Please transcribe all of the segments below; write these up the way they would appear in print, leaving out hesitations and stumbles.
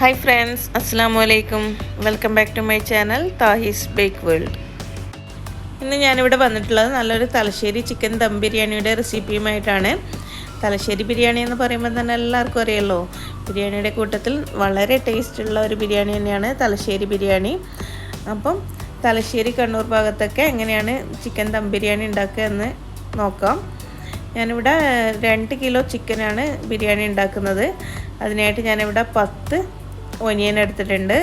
Hi friends, Assalamu alaikum. Welcome back to my channel THAHI'S Bake World. ഇന്ന് ഞാൻ ഇവിടെ വന്നിട്ടുള്ളത് നല്ലൊരു തലശ്ശേരി ചിക്കൻ ദം ബിരിയാണിയുടെ റെസിപ്പിയുമായിട്ടാണ്. തലശ്ശേരി ബിരിയാണി എന്ന് പറയുമ്പോൾ തന്നെ എല്ലാവർക്കും അറിയാലോ. ബിരിയാണിയുടെ കൂട്ടത്തിൽ വളരെ ടേസ്റ്റ് ഉള്ള ഒരു ബിരിയാണി തന്നെയാണ് തലശ്ശേരി ബിരിയാണി. അപ്പം തലശ്ശേരി കണ്ണൂർ ഭാഗത്തൊക്കെ എങ്ങനെയാണ് ചിക്കൻ ദം ബിരിയാണി ഉണ്ടാക്കുക എന്ന് നോക്കാം. ഞാനിവിടെ 2 കിലോ ചിക്കനാണ് ബിരിയാണി ഉണ്ടാക്കുന്നത്. അതിനായിട്ട് ഞാനിവിടെ 10 ഒനിയൻ എടുത്തിട്ടുണ്ട്.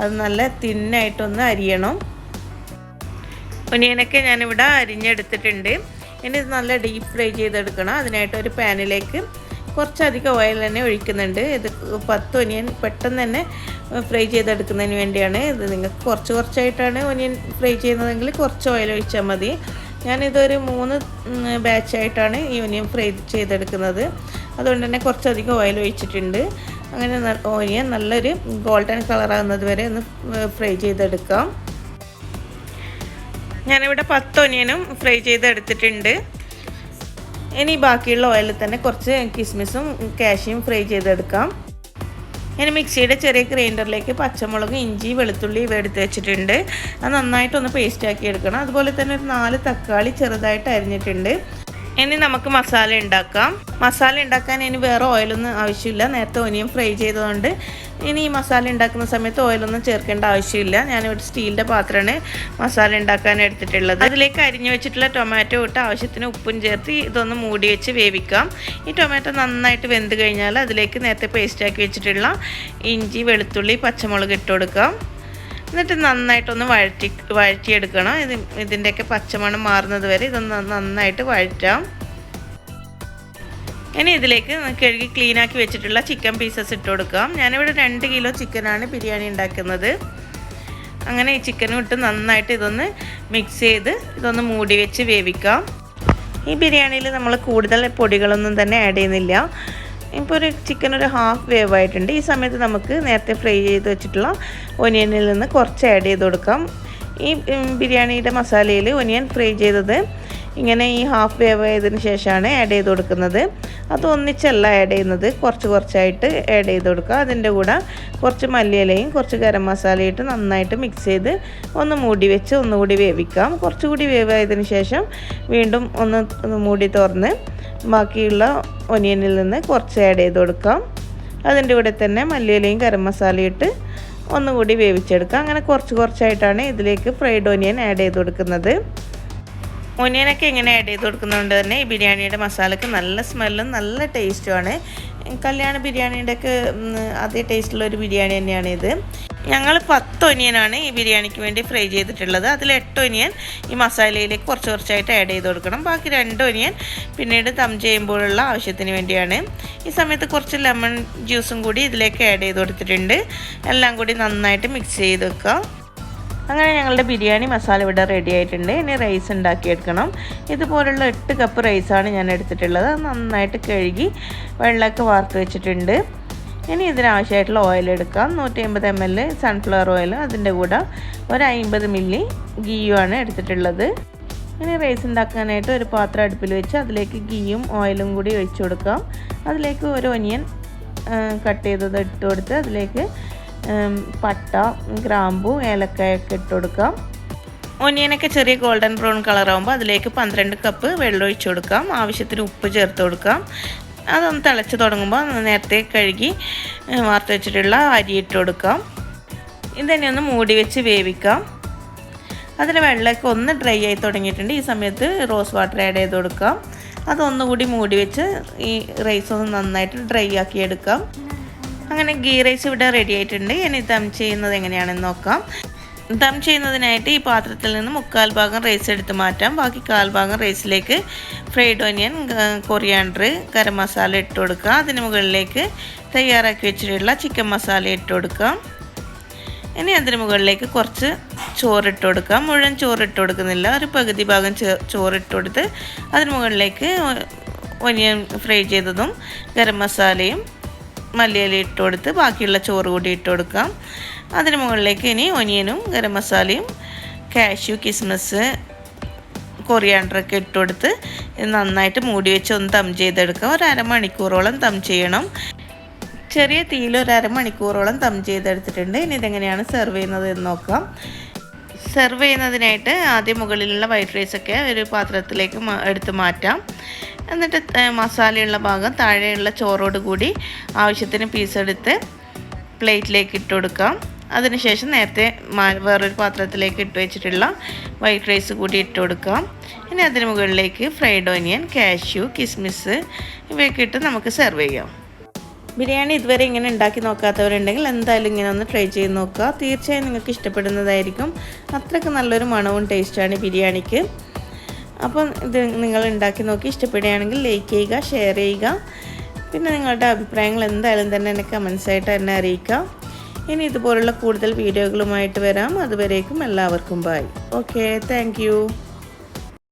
അത് നല്ല തിന്നായിട്ടൊന്ന് അരിയണം. ഒനിയനൊക്കെ ഞാനിവിടെ അരിഞ്ഞെടുത്തിട്ടുണ്ട്. ഇനി ഇത് നല്ല ഡീപ്പ് ഫ്രൈ ചെയ്തെടുക്കണം. അതിനായിട്ട് ഒരു പാനിലേക്ക് കുറച്ചധികം ഓയിൽ തന്നെ ഒഴിക്കുന്നുണ്ട്. ഇത് 10 ഒനിയൻ പെട്ടെന്ന് തന്നെ ഫ്രൈ ചെയ്തെടുക്കുന്നതിന് വേണ്ടിയാണ്. ഇത് നിങ്ങൾക്ക് കുറച്ചായിട്ടാണ് ഒനിയൻ ഫ്രൈ ചെയ്യുന്നതെങ്കിൽ കുറച്ച് ഓയിൽ ഒഴിച്ചാൽ മതി. ഞാനിതൊരു 3 ബാച്ചായിട്ടാണ് ഈ ഒനിയൻ ഫ്രൈ ചെയ്തെടുക്കുന്നത്. അതുകൊണ്ട് തന്നെ കുറച്ചധികം ഓയിൽ ഒഴിച്ചിട്ടുണ്ട്. അങ്ങനെ ഓനിയൻ നല്ലൊരു ഗോൾഡൻ കളറാകുന്നത് വരെ ഒന്ന് ഫ്രൈ ചെയ്തെടുക്കാം. ഞാനിവിടെ 10 ഒനിയനും ഫ്രൈ ചെയ്തെടുത്തിട്ടുണ്ട്. ഇനി ബാക്കിയുള്ള ഓയിലിൽ തന്നെ കുറച്ച് കിസ്മിസും കാഷ്യൂം ഫ്രൈ ചെയ്തെടുക്കാം. ഇനി മിക്സിയുടെ ചെറിയ ഗ്രൈൻഡറിലേക്ക് പച്ചമുളക്, ഇഞ്ചി, വെളുത്തുള്ളി ഇവ എടുത്ത് വെച്ചിട്ടുണ്ട്. അത് നന്നായിട്ടൊന്ന് പേസ്റ്റാക്കി എടുക്കണം. അതുപോലെ തന്നെ ഒരു 4 തക്കാളി ചെറുതായിട്ട് അരിഞ്ഞിട്ടുണ്ട്. ഇനി നമുക്ക് മസാല ഉണ്ടാക്കാം. മസാല ഉണ്ടാക്കാൻ ഇനി വേറെ ഓയിലൊന്നും ആവശ്യമില്ല. നേരത്തെ ഒനിയൻ ഫ്രൈ ചെയ്തതുകൊണ്ട് ഇനി ഈ മസാല ഉണ്ടാക്കുന്ന സമയത്ത് ഓയിലൊന്നും ചേർക്കേണ്ട ആവശ്യമില്ല. ഞാനിവിടെ സ്റ്റീലിൻ്റെ പാത്രമാണ് മസാല ഉണ്ടാക്കാൻ എടുത്തിട്ടുള്ളത്. അതിലേക്ക് അരിഞ്ഞു വെച്ചിട്ടുള്ള ടൊമാറ്റോ ഇട്ട് ആവശ്യത്തിന് ഉപ്പും ചേർത്ത് ഇതൊന്ന് മൂടി വെച്ച് വേവിക്കാം. ഈ ടൊമാറ്റോ നന്നായിട്ട് വെന്ത് കഴിഞ്ഞാൽ അതിലേക്ക് നേരത്തെ പേസ്റ്റാക്കി വെച്ചിട്ടുള്ള ഇഞ്ചി, വെളുത്തുള്ളി, പച്ചമുളക് ഇട്ട് കൊടുക്കാം. എന്നിട്ട് നന്നായിട്ടൊന്ന് വഴറ്റിയെടുക്കണം. ഇതിൻ്റെയൊക്കെ പച്ചമണം മാറുന്നത് വരെ ഇതൊന്ന് നന്നായിട്ട് വഴറ്റാം. ഇനി ഇതിലേക്ക് കഴുകി ക്ലീനാക്കി വെച്ചിട്ടുള്ള ചിക്കൻ പീസസ് ഇട്ട് കൊടുക്കാം. ഞാനിവിടെ 2 കിലോ ചിക്കനാണ് ബിരിയാണി ഉണ്ടാക്കുന്നത്. അങ്ങനെ ഈ ചിക്കനും ഇട്ട് നന്നായിട്ട് ഇതൊന്ന് മിക്സ് ചെയ്ത് ഇതൊന്ന് മൂടി വെച്ച് വേവിക്കാം. ഈ ബിരിയാണിയിൽ നമ്മൾ കൂടുതൽ പൊടികളൊന്നും തന്നെ ആഡ് ചെയ്യുന്നില്ല. ഇപ്പോൾ ഒരു ചിക്കൻ ഒരു ഹാഫ് വേവ് ആയിട്ടുണ്ട്. ഈ സമയത്ത് നമുക്ക് നേരത്തെ ഫ്രൈ ചെയ്ത് വെച്ചിട്ടുള്ള ഒനിയനിൽ നിന്ന് കുറച്ച് ആഡ് ചെയ്ത് കൊടുക്കാം. ഈ ബിരിയാണിയുടെ മസാലയിൽ ഒനിയൻ ഫ്രൈ ചെയ്തത് ഇങ്ങനെ ഈ ഹാഫ് വേവ് ആയതിന് ശേഷമാണ് ആഡ് ചെയ്ത് കൊടുക്കുന്നത്. അത് ഒന്നിച്ചല്ല ആഡ് ചെയ്യുന്നത്, കുറച്ചായിട്ട് ആഡ് ചെയ്ത് കൊടുക്കുക. അതിൻ്റെ കൂടെ കുറച്ച് മല്ലിയിലയും കുറച്ച് ഗരം മസാലയും ഇട്ട് നന്നായിട്ട് മിക്സ് ചെയ്ത് ഒന്ന് മൂടി വെച്ച് ഒന്നുകൂടി വേവിക്കാം. കുറച്ചുകൂടി വേവായതിന് ശേഷം വീണ്ടും ഒന്ന് മൂടി തുറന്ന് ബാക്കിയുള്ള ഒനിയനിൽ നിന്ന് കുറച്ച് ആഡ് ചെയ്ത് കൊടുക്കാം. അതിൻ്റെ കൂടെ തന്നെ മല്ലിയിലയും ഗരം മസാലയും ഇട്ട് ഒന്നുകൂടി വേവിച്ചെടുക്കാം. അങ്ങനെ കുറച്ചായിട്ടാണ് ഇതിലേക്ക് ഫ്രൈഡ് ഒനിയൻ ആഡ് ചെയ്ത് കൊടുക്കുന്നത്. ഒനിയനൊക്കെ ഇങ്ങനെ ആഡ് ചെയ്ത് കൊടുക്കുന്നതുകൊണ്ട് തന്നെ ഈ ബിരിയാണിയുടെ മസാലയ്ക്ക് നല്ല സ്മെല്ലും നല്ല ടേസ്റ്റുമാണ്. കല്യാണ ബിരിയാണിയുടെ ഒക്കെ അതേ ടേസ്റ്റുള്ളൊരു ബിരിയാണി തന്നെയാണ് ഇത്. ഞങ്ങൾ 10 ഒനിയനാണ് ഈ ബിരിയാണിക്ക് വേണ്ടി ഫ്രൈ ചെയ്തിട്ടുള്ളത്. അതിൽ 8 ഒനിയൻ ഈ മസാലയിലേക്ക് കുറച്ചായിട്ട് ആഡ് ചെയ്ത് കൊടുക്കണം. ബാക്കി 2 ഒനിയൻ പിന്നീട് ദം ചെയ്യുമ്പോഴുള്ള ആവശ്യത്തിന് വേണ്ടിയാണ്. ഈ സമയത്ത് കുറച്ച് ലെമൺ ജ്യൂസും കൂടി ഇതിലേക്ക് ആഡ് ചെയ്ത് കൊടുത്തിട്ടുണ്ട്. എല്ലാം കൂടി നന്നായിട്ട് മിക്സ് ചെയ്ത് വെക്കാം. അങ്ങനെ ഞങ്ങളുടെ ബിരിയാണി മസാല ഇവിടെ റെഡി ആയിട്ടുണ്ട്. ഇനി റൈസ് ഉണ്ടാക്കിയെടുക്കണം. ഇതുപോലുള്ള 8 കപ്പ് റൈസാണ് ഞാൻ എടുത്തിട്ടുള്ളത്. അത് നന്നായിട്ട് കഴുകി വെള്ളമൊക്കെ വാർത്ത് വെച്ചിട്ടുണ്ട്. ഇനി ഇതിനാവശ്യമായിട്ടുള്ള ഓയിൽ എടുക്കാം. 150 ml സൺഫ്ലവർ ഓയിൽ, അതിൻ്റെ കൂടെ ഒരു 50 മില്ലി ഗീയുമാണ് എടുത്തിട്ടുള്ളത്. ഇനി റൈസ് ഉണ്ടാക്കാനായിട്ട് ഒരു പാത്രം അടുപ്പിൽ വെച്ച് അതിലേക്ക് ഗീയും ഓയിലും കൂടി ഒഴിച്ചു കൊടുക്കാം. അതിലേക്ക് ഒരു ഒനിയൻ കട്ട് ചെയ്തത് ഇട്ട് കൊടുത്ത് അതിലേക്ക് പട്ട, ഗ്രാമ്പു, ഏലക്കായൊക്കെ ഇട്ട് കൊടുക്കാം. ഒനിയനൊക്കെ ചെറിയ ഗോൾഡൻ ബ്രൗൺ കളറാകുമ്പോൾ അതിലേക്ക് 12 കപ്പ് വെള്ളം ഒഴിച്ചു കൊടുക്കാം. ആവശ്യത്തിന് ഉപ്പ് ചേർത്ത് കൊടുക്കാം. അതൊന്ന് തിളച്ച് തുടങ്ങുമ്പോൾ നേരത്തെ കഴുകി വാർത്ത് വെച്ചിട്ടുള്ള അരി ഇട്ട് കൊടുക്കാം. ഇതന്നെ ഒന്ന് മൂടി വെച്ച് വേവിക്കാം. അതിൽ വെള്ളമൊക്കെ ഒന്ന് ഡ്രൈ ആയി തുടങ്ങിയിട്ടുണ്ട്. ഈ സമയത്ത് റോസ് വാട്ടർ ആഡ് ചെയ്ത് കൊടുക്കാം. അതൊന്നുകൂടി മൂടി വെച്ച് ഈ റൈസ് ഒന്ന് നന്നായിട്ട് ഡ്രൈ ആക്കി എടുക്കാം. അങ്ങനെ ഗീ റൈസ് ഇവിടെ റെഡി ആയിട്ടുണ്ട്. ഇനി ദം ചെയ്യുന്നത് എങ്ങനെയാണെന്ന് നോക്കാം. ദം ചെയ്യുന്നതിനായിട്ട് ഈ പാത്രത്തിൽ നിന്ന് 1/4 ഭാഗം റൈസ് എടുത്ത് മാറ്റാം. ബാക്കി 1/4 ഭാഗം റൈസിലേക്ക് fried onion, coriander, garam masala ഇട്ട് കൊടുക്കുക. അതിന് മുകളിലേക്ക് തയ്യാറാക്കി വെച്ചിട്ടുള്ള ചിക്കൻ മസാല ഇട്ട് കൊടുക്കാം. ഇനി അതിന് മുകളിലേക്ക് കുറച്ച് ചോറിട്ട് കൊടുക്കാം. മുഴുവൻ ചോറിട്ട് കൊടുക്കുന്നില്ല, ഒരു പകുതി ഭാഗം ചോറിട്ട് കൊടുത്ത് അതിന് മുകളിലേക്ക് ഒനിയൻ ഫ്രൈ ചെയ്തതും ഗരം മസാലയും മല്ലിയില ഇട്ട് കൊടുത്ത് ബാക്കിയുള്ള ചോറ് കൂടി ഇട്ട് കൊടുക്കാം. അതിന് മുകളിലേക്ക് ഇനി ഒനിയനും ഗരം മസാലയും കാഷ്യൂ, കിസ്മിസ്, കൊറിയാണ്ടറൊക്കെ ഇട്ട് കൊടുത്ത് നന്നായിട്ട് മൂടി വെച്ച് ഒന്ന് ദം ചെയ്തെടുക്കാം. ഒരു അരമണിക്കൂറോളം ദം ചെയ്യണം. ചെറിയ തീയിൽ ഒരു അരമണിക്കൂറോളം ദം ചെയ്തെടുത്തിട്ടുണ്ട്. ഇനി ഇതെങ്ങനെയാണ് സെർവ് ചെയ്യുന്നത് എന്ന് നോക്കാം. സെർവ് ചെയ്യുന്നതിനായിട്ട് ആദ്യം മുകളിലുള്ള വൈറ്റ് റൈസൊക്കെ ഒരു പാത്രത്തിലേക്ക് എടുത്ത് മാറ്റാം. എന്നിട്ട് മസാലയുള്ള ഭാഗം താഴെയുള്ള ചോറോട് കൂടി ആവശ്യത്തിന് പീസ് എടുത്ത് പ്ലേറ്റിലേക്ക് ഇട്ട് കൊടുക്കാം. അതിനുശേഷം നേരത്തെ വേറൊരു പാത്രത്തിലേക്ക് ഇട്ട് വെച്ചിട്ടുള്ള വൈറ്റ് റൈസ് കൂടി ഇട്ട് കൊടുക്കാം. ഇനി അതിന് മുകളിലേക്ക് ഫ്രൈഡ് ഓനിയൻ, കാഷ്യൂ, കിസ്മിസ് ഇവയൊക്കെ ഇട്ട് നമുക്ക് സെർവ് ചെയ്യാം. ബിരിയാണി ഇതുവരെ ഇങ്ങനെ ഉണ്ടാക്കി നോക്കാത്തവരുണ്ടെങ്കിൽ എന്തായാലും ഇങ്ങനെ ഒന്ന് ട്രൈ ചെയ്ത് നോക്കുക. തീർച്ചയായും നിങ്ങൾക്ക് ഇഷ്ടപ്പെടുന്നതായിരിക്കും. അത്രയ്ക്ക് നല്ലൊരു മണവും ടേസ്റ്റാണ് ബിരിയാണിക്ക്. അപ്പം ഇത് നിങ്ങൾ ഉണ്ടാക്കി നോക്കി ഇഷ്ടപ്പെടുകയാണെങ്കിൽ ലൈക്ക് ചെയ്യുക, ഷെയർ ചെയ്യുക. പിന്നെ നിങ്ങളുടെ അഭിപ്രായങ്ങൾ എന്തായാലും തന്നെ എന്നെ കമൻസായിട്ട് എന്നെ അറിയിക്കുക. ഇനി ഇതുപോലുള്ള കൂടുതൽ വീഡിയോകളുമായിട്ട് വരാം. അതുവരേക്കും എല്ലാവർക്കും ബൈ. Okay, thank you.